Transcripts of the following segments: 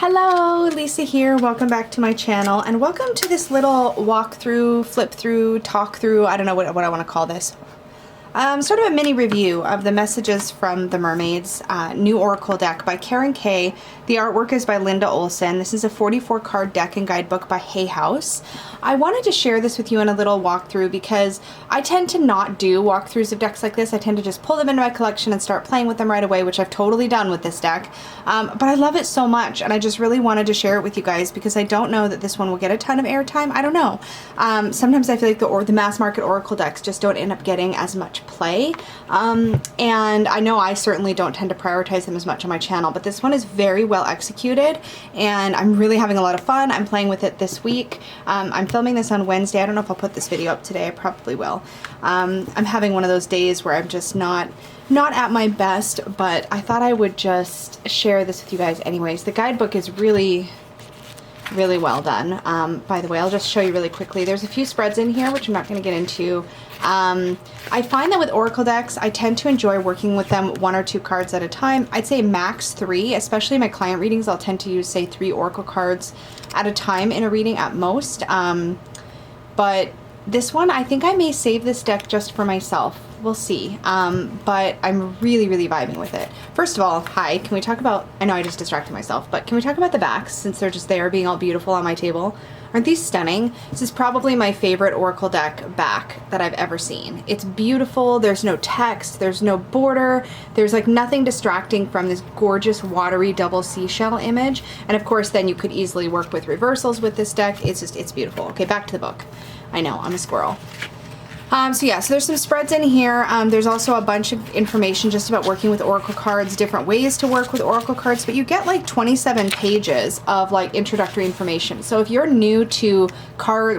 Hello, Lisa here. Welcome back to my channel and welcome to this little walkthrough, flip through, talk through, I don't know what I want to call this. Sort of a mini review of the messages from the Mermaids new Oracle deck by Karen Kay. The artwork is by Linda Olson. This is a 44 card deck and guidebook by Hay House. I wanted to share this with you in a little walkthrough because I tend to not do walkthroughs of decks like this. I tend to just pull them into my collection and start playing with them right away, which I've totally done with this deck. But I love it so much and I just really wanted to share it with you guys because I don't know that this one will get a ton of airtime. I don't know. Sometimes I feel like the mass market Oracle decks just don't end up getting as much play. And I know I certainly don't tend to prioritize them as much on my channel, but this one is very well executed and I'm really having a lot of fun. I'm playing with it this week. I'm filming this on Wednesday. I don't know if I'll put this video up today. I probably will. I'm having one of those days where I'm just not at my best, but I thought I would just share this with you guys anyways. The guidebook is really well done. By the way, I'll just show you really quickly. There's a few spreads in here, which I'm not going to get into. I find that with Oracle decks, I tend to enjoy working with them 1 or 2 cards at a time. I'd say max 3, especially my client readings. I'll tend to use, say, 3 Oracle cards at a time in a reading at most. But this one, I think I may save this deck just for myself. We'll see. But I'm really vibing with it. First of all, hi, can we talk about, I know I just distracted myself, but can we talk about the backs since they're just there being all beautiful on my table? Aren't these stunning? This is probably my favorite Oracle deck back that I've ever seen. It's beautiful. There's no text. There's no border. There's like nothing distracting from this gorgeous watery double seashell image. And of course, then you could easily work with reversals with this deck. It's beautiful. Okay, back to the book. I know, I'm a squirrel. So there's some spreads in here. There's also a bunch of information just about working with Oracle cards, different ways to work with Oracle cards, but you get like 27 pages of like introductory information. So if you're new to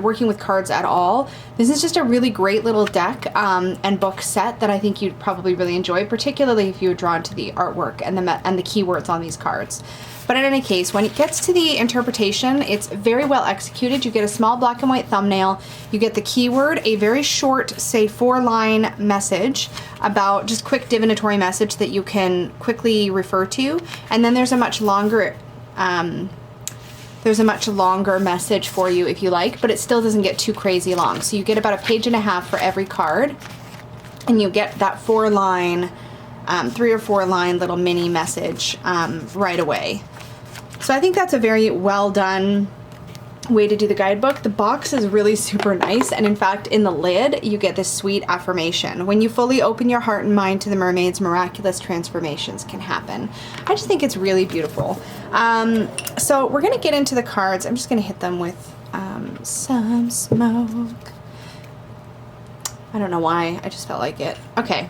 working with cards at all, this is just a really great little deck and book set that I think you'd probably really enjoy, particularly if you're drawn to the artwork and the keywords on these cards. But in any case, when it gets to the interpretation, it's very well executed. You get a small black and white thumbnail. You get the keyword, a very short, say 4-line message about just quick divinatory message that you can quickly refer to. And then there's a much longer message for you if you like, but it still doesn't get too crazy long. So you get about 1.5 pages for every card, and you get that 4-line, 3 or 4 line little mini message right away. So I think that's a very well done way to do the guidebook. The box is really super nice, and in fact in the lid you get this sweet affirmation. When you fully open your heart and mind to the mermaids, miraculous transformations can happen. I just think it's really beautiful. So we're gonna get into the cards. I'm just gonna hit them with some smoke. I don't know why, I just felt like it. Okay.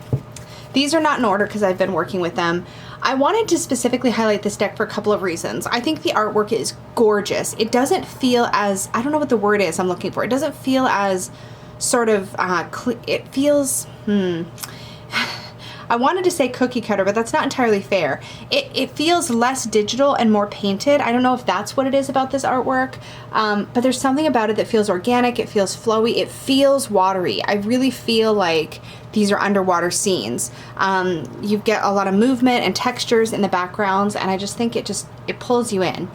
These are not in order because I've been working with them. I wanted to specifically highlight this deck for a couple of reasons. I think the artwork is gorgeous. It doesn't feel as, I don't know what the word is I'm looking for. It doesn't feel as sort of, it feels, I wanted to say cookie cutter, but that's not entirely fair. It feels less digital and more painted. I don't know if that's what it is about this artwork, but there's something about it that feels organic, it feels flowy, it feels watery. I really feel like these are underwater scenes. You get a lot of movement and textures in the backgrounds, and I just think it pulls you in.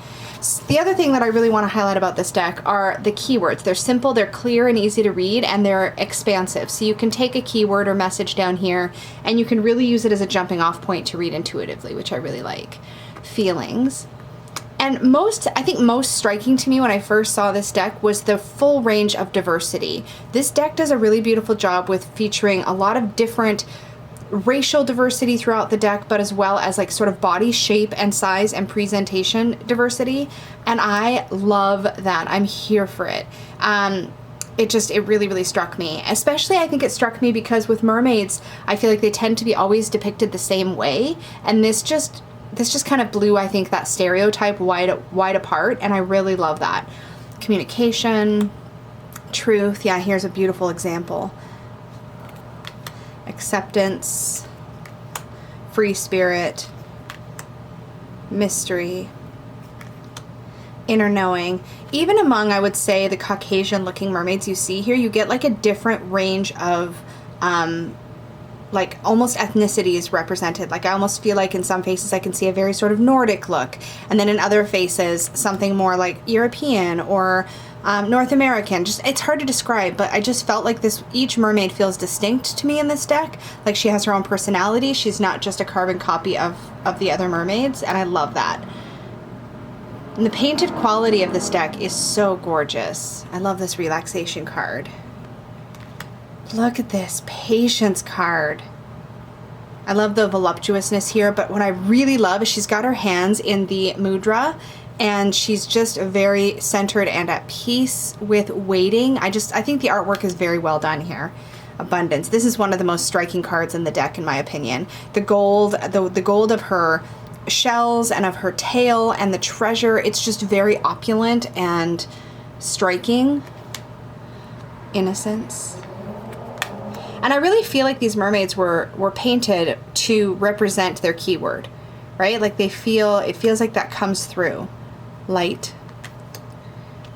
The other thing that I really want to highlight about this deck are the keywords. They're simple, they're clear and easy to read, and they're expansive. So you can take a keyword or message down here, and you can really use it as a jumping off point to read intuitively, which I really like. Feelings. And I think most striking to me when I first saw this deck was the full range of diversity. This deck does a really beautiful job with featuring a lot of different racial diversity throughout the deck, but as well as like sort of body shape and size and presentation diversity. And I love that. I'm here for it. It really struck me. Especially I think it struck me because with mermaids, I feel like they tend to be always depicted the same way. And this just kind of blew, I think, that stereotype wide apart, and I really love that. Communication, truth, yeah, here's a beautiful example. Acceptance, free spirit, mystery, inner knowing. Even among, I would say, the Caucasian looking mermaids you see here, you get like a different range of like almost ethnicities represented. Like I almost feel like in some faces I can see a very sort of Nordic look, and then in other faces something more like European or North American. Just, it's hard to describe, but I just felt like this, each mermaid feels distinct to me in this deck. Like she has her own personality. She's not just a carbon copy of the other mermaids, and I love that. And the painted quality of this deck is so gorgeous. I love this relaxation card. Look at this patience card. I love the voluptuousness here, but what I really love is she's got her hands in the mudra, and she's just very centered and at peace with waiting. I think the artwork is very well done here. Abundance. This is one of the most striking cards in the deck, in my opinion. The gold, the gold of her shells and of her tail and the treasure, it's just very opulent and striking. Innocence. And I really feel like these mermaids were painted to represent their keyword, right? Like it feels like that comes through. Light,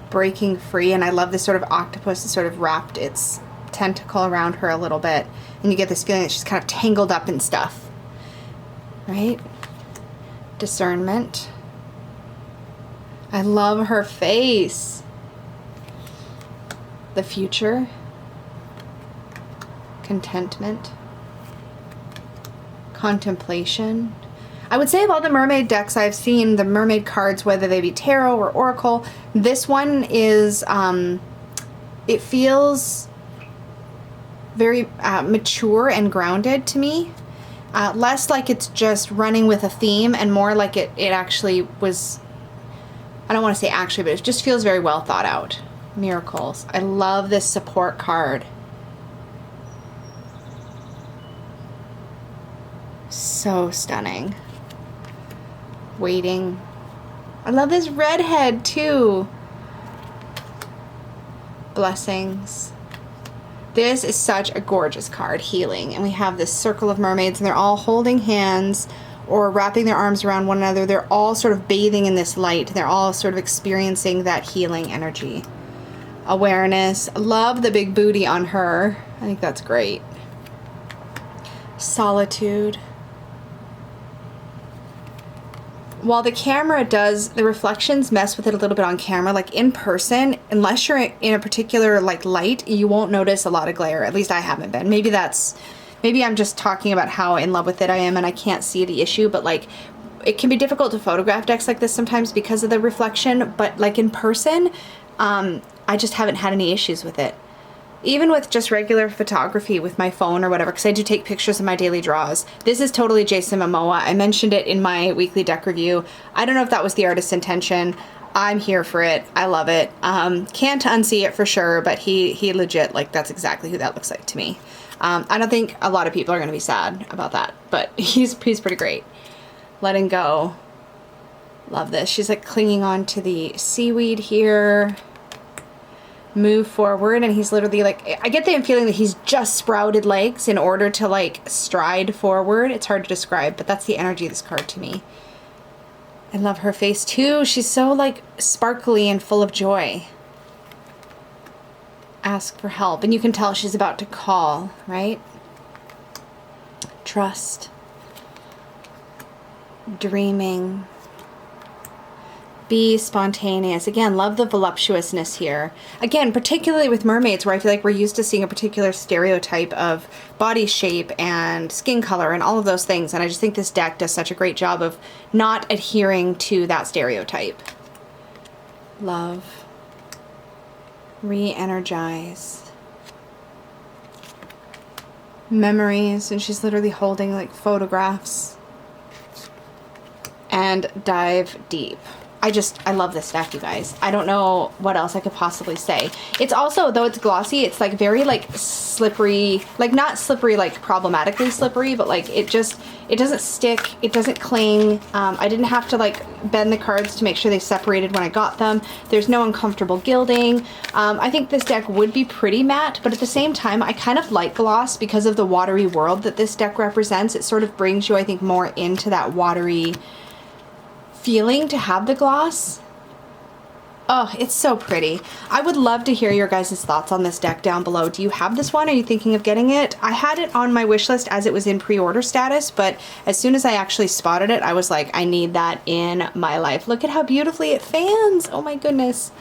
breaking free, and I love this sort of octopus that sort of wrapped its tentacle around her a little bit, and you get this feeling that she's kind of tangled up in stuff, right? Discernment. I love her face. The future. Contentment. Contemplation. I would say of all the mermaid decks I've seen, the mermaid cards, whether they be tarot or oracle, this one is, it feels very mature and grounded to me. Less like it's just running with a theme, and more like it actually was, I don't want to say actually, but it just feels very well thought out. Miracles. I love this support card. So stunning. Waiting. I love this redhead too. Blessings. This is such a gorgeous card, healing. And we have this circle of mermaids, and they're all holding hands or wrapping their arms around one another. They're all sort of bathing in this light. They're all sort of experiencing that healing energy. Awareness. Love the big booty on her. I think that's great. Solitude. While the camera does, the reflections mess with it a little bit on camera, like in person, unless you're in a particular like light, you won't notice a lot of glare. At least I haven't been. Maybe I'm just talking about how in love with it I am and I can't see the issue, but like it can be difficult to photograph decks like this sometimes because of the reflection, but like in person, I just haven't had any issues with it. Even with just regular photography with my phone or whatever, because I do take pictures of my daily draws. This is totally Jason Momoa. I mentioned it in my weekly deck review. I don't know if that was the artist's intention. I'm here for it. I love it. Can't unsee it for sure, but he legit, like, that's exactly who that looks like to me. I don't think a lot of people are going to be sad about that, but he's pretty great. Letting go. Love this. She's like clinging on to the seaweed here. Move forward, and he's literally like, I get the feeling that he's just sprouted legs in order to like stride forward. It's hard to describe, but that's the energy of this card to me. I love her face too. She's so like sparkly and full of joy. Ask for help, and you can tell she's about to call, right? Trust. Dreaming. Be spontaneous. Again, love the voluptuousness here. Again, particularly with mermaids, where I feel like we're used to seeing a particular stereotype of body shape and skin color and all of those things. And I just think this deck does such a great job of not adhering to that stereotype. Love. Re-energize. Memories. And she's literally holding like photographs. And dive deep. I love this deck, you guys. I don't know what else I could possibly say. It's also, though it's glossy, it's like very like slippery, like not slippery like problematically slippery, but like it doesn't stick, it doesn't cling. I didn't have to like bend the cards to make sure they separated when I got them. There's no uncomfortable gilding. I think this deck would be pretty matte, but at the same time, I kind of like gloss because of the watery world that this deck represents. It sort of brings you, I think, more into that watery feeling to have the gloss. Oh, it's so pretty. I would love to hear your guys' thoughts on this deck down below. Do you have this one? Are you thinking of getting it? I had it on my wish list as it was in pre-order status, but as soon as I actually spotted it, I was like, I need that in my life. Look at how beautifully it fans. Oh my goodness.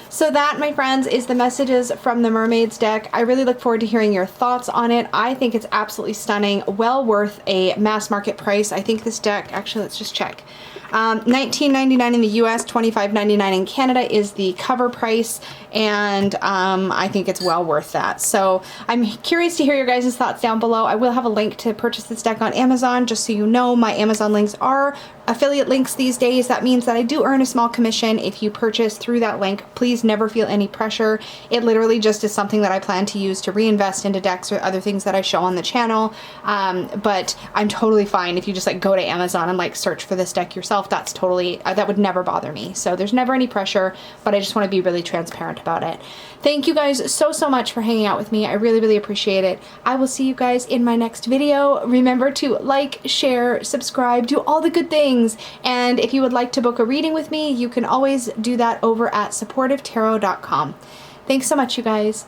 So that, my friends, is the messages from the Mermaids deck. I really look forward to hearing your thoughts on it. I think it's absolutely stunning, well worth a mass market price. I think this deck, actually, let's just check. $19.99 in the US, $25.99 in Canada is the cover price, and I think it's well worth that. So I'm curious to hear your guys' thoughts down below. I will have a link to purchase this deck on Amazon, just so you know. My Amazon links are affiliate links these days. That means that I do earn a small commission if you purchase through that link. Please never feel any pressure. It literally just is something that I plan to use to reinvest into decks or other things that I show on the channel. But I'm totally fine if you just like go to Amazon and like search for this deck yourself. That's totally, that would never bother me. So there's never any pressure, but I just want to be really transparent about it. Thank you guys so much for hanging out with me. I really appreciate it. I will see you guys in my next video. Remember to like, share, subscribe, do all the good things. And if you would like to book a reading with me, you can always do that over at supportivetarot.com. Thanks so much, you guys.